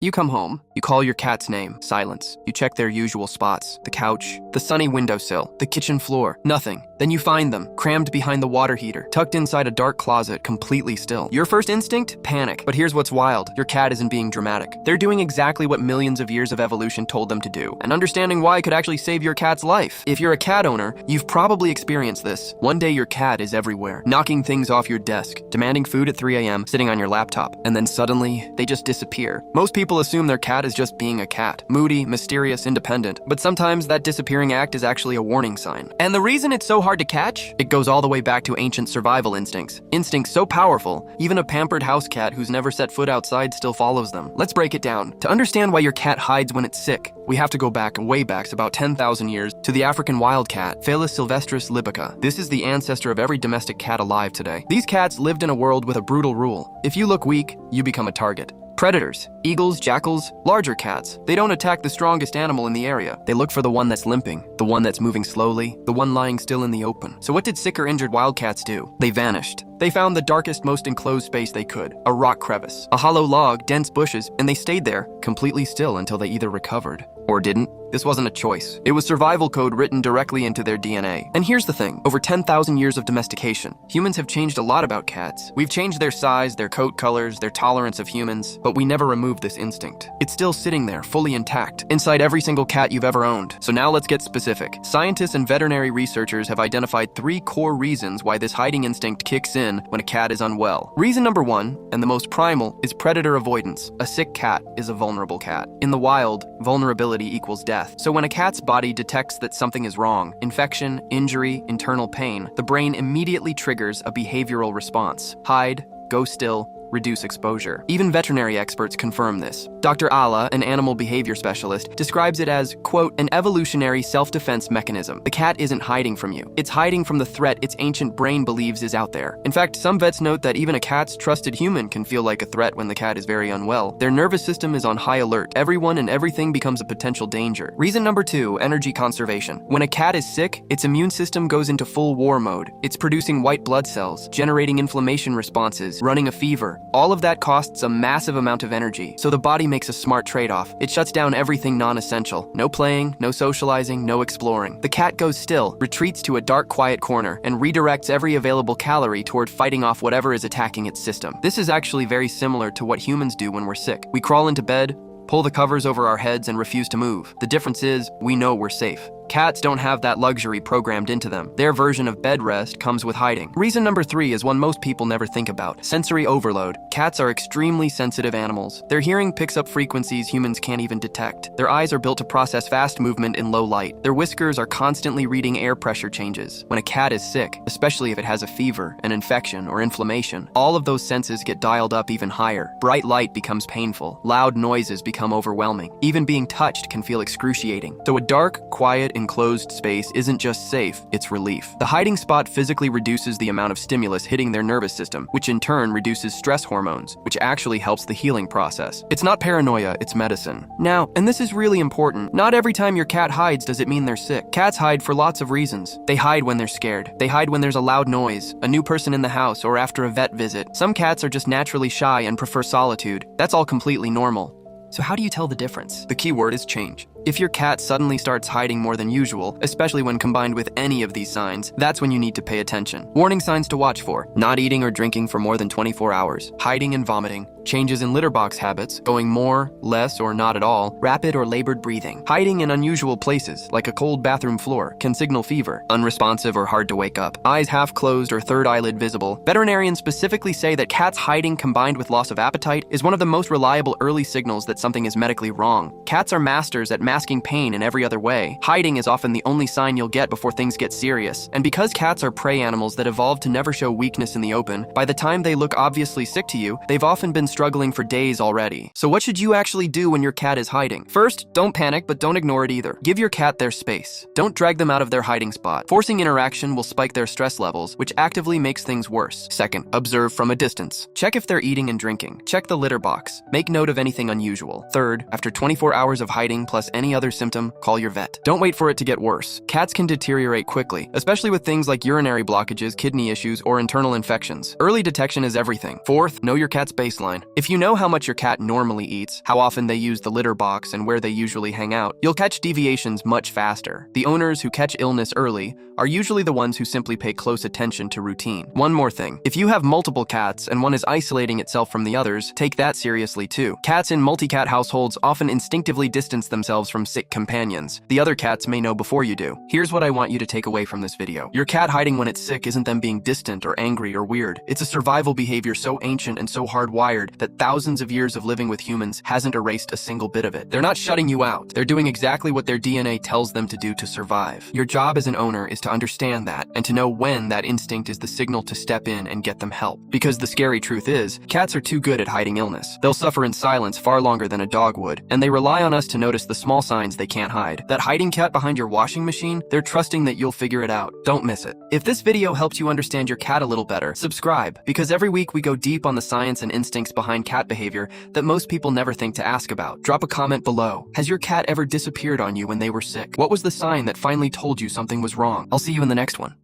You come home, you call your cat's name, silence. You check their usual spots, the couch, the sunny windowsill, the kitchen floor, nothing. Then you find them, crammed behind the water heater, tucked inside a dark closet, completely still. Your first instinct? Panic. But here's what's wild. Your cat isn't being dramatic. They're doing exactly what millions of years of evolution told them to do, and understanding why could actually save your cat's life. If you're a cat owner, you've probably experienced this. One day your cat is everywhere, knocking things off your desk, demanding food at 3 a.m., sitting on your laptop, and then suddenly, they just disappear. Most people assume their cat is just being a cat, moody, mysterious, independent, but sometimes that disappearing act is actually a warning sign. And the reason it's so hard to catch? It goes all the way back to ancient survival instincts. Instincts so powerful, even a pampered house cat who's never set foot outside still follows them. Let's break it down. To understand why your cat hides when it's sick, we have to go back, way back, about 10,000 years, to the African wildcat, Felis sylvestris libica. This is the ancestor of every domestic cat alive today. These cats lived in a world with a brutal rule. If you look weak, you become a target. Predators, eagles, jackals, larger cats, they don't attack the strongest animal in the area. They look for the one that's limping, the one that's moving slowly, the one lying still in the open. So what did sick or injured wildcats do? They vanished. They found the darkest, most enclosed space they could, a rock crevice, a hollow log, dense bushes, and they stayed there, completely still until they either recovered or didn't. This wasn't a choice. It was survival code written directly into their DNA. And here's the thing, over 10,000 years of domestication, humans have changed a lot about cats. We've changed their size, their coat colors, their tolerance of humans, but we never removed this instinct. It's still sitting there, fully intact, inside every single cat you've ever owned. So now let's get specific. Scientists and veterinary researchers have identified 3 core reasons why this hiding instinct kicks in when a cat is unwell. Reason number 1, and the most primal, is predator avoidance. A sick cat is a vulnerable cat. In the wild, vulnerability equals death. So when a cat's body detects that something is wrong, infection, injury, internal pain, the brain immediately triggers a behavioral response. Hide, go still, reduce exposure. Even veterinary experts confirm this. Dr. Ala, an animal behavior specialist, describes it as, quote, an evolutionary self-defense mechanism. The cat isn't hiding from you. It's hiding from the threat its ancient brain believes is out there. In fact, some vets note that even a cat's trusted human can feel like a threat when the cat is very unwell. Their nervous system is on high alert. Everyone and everything becomes a potential danger. Reason number 2, energy conservation. When a cat is sick, its immune system goes into full war mode. It's producing white blood cells, generating inflammation responses, running a fever. All of that costs a massive amount of energy, so the body makes a smart trade-off. It shuts down everything non-essential. No playing, no socializing, no exploring. The cat goes still, retreats to a dark, quiet corner, and redirects every available calorie toward fighting off whatever is attacking its system. This is actually very similar to what humans do when we're sick. We crawl into bed, pull the covers over our heads, and refuse to move. The difference is, we know we're safe. Cats don't have that luxury programmed into them. Their version of bed rest comes with hiding. Reason number 3 is one most people never think about: sensory overload. Cats are extremely sensitive animals. Their hearing picks up frequencies humans can't even detect. Their eyes are built to process fast movement in low light. Their whiskers are constantly reading air pressure changes. When a cat is sick, especially if it has a fever, an infection, or inflammation, all of those senses get dialed up even higher. Bright light becomes painful. Loud noises become overwhelming. Even being touched can feel excruciating. So a dark, quiet, enclosed space isn't just safe, it's relief. The hiding spot physically reduces the amount of stimulus hitting their nervous system, which in turn reduces stress hormones, which actually helps the healing process. It's not paranoia, it's medicine. Now, and this is really important, not every time your cat hides does it mean they're sick. Cats hide for lots of reasons. They hide when they're scared. They hide when there's a loud noise, a new person in the house, or after a vet visit. Some cats are just naturally shy and prefer solitude. That's all completely normal. So how do you tell the difference? The key word is change. If your cat suddenly starts hiding more than usual, especially when combined with any of these signs, that's when you need to pay attention. Warning signs to watch for: not eating or drinking for more than 24 hours, hiding and vomiting, changes in litter box habits, going more, less, or not at all, rapid or labored breathing, hiding in unusual places, like a cold bathroom floor, can signal fever, unresponsive or hard to wake up, eyes half closed or third eyelid visible. Veterinarians specifically say that cats hiding combined with loss of appetite is one of the most reliable early signals that something is medically wrong. Cats are masters at masking pain in every other way. Hiding is often the only sign you'll get before things get serious. And because cats are prey animals that evolved to never show weakness in the open, by the time they look obviously sick to you, they've often been struggling for days already. So what should you actually do when your cat is hiding? First, don't panic, but don't ignore it either. Give your cat their space. Don't drag them out of their hiding spot. Forcing interaction will spike their stress levels, which actively makes things worse. Second, observe from a distance. Check if they're eating and drinking. Check the litter box. Make note of anything unusual. Third, after 24 hours of hiding plus any other symptom, call your vet. Don't wait for it to get worse. Cats can deteriorate quickly, especially with things like urinary blockages, kidney issues, or internal infections. Early detection is everything. Fourth, know your cat's baseline. If you know how much your cat normally eats, how often they use the litter box, and where they usually hang out, you'll catch deviations much faster. The owners who catch illness early are usually the ones who simply pay close attention to routine. One more thing. If you have multiple cats and one is isolating itself from the others, take that seriously too. Cats in multi-cat households often instinctively distance themselves from sick companions. The other cats may know before you do. Here's what I want you to take away from this video. Your cat hiding when it's sick isn't them being distant or angry or weird. It's a survival behavior so ancient and so hardwired that thousands of years of living with humans hasn't erased a single bit of it. They're not shutting you out. They're doing exactly what their DNA tells them to do to survive. Your job as an owner is to understand that and to know when that instinct is the signal to step in and get them help. Because the scary truth is, cats are too good at hiding illness. They'll suffer in silence far longer than a dog would, and they rely on us to notice the small signs they can't hide. That hiding cat behind your washing machine, they're trusting that you'll figure it out. Don't miss it. If this video helped you understand your cat a little better, subscribe, because every week we go deep on the science and instincts behind cat behavior that most people never think to ask about. Drop a comment below. Has your cat ever disappeared on you when they were sick? What was the sign that finally told you something was wrong? I'll see you in the next one.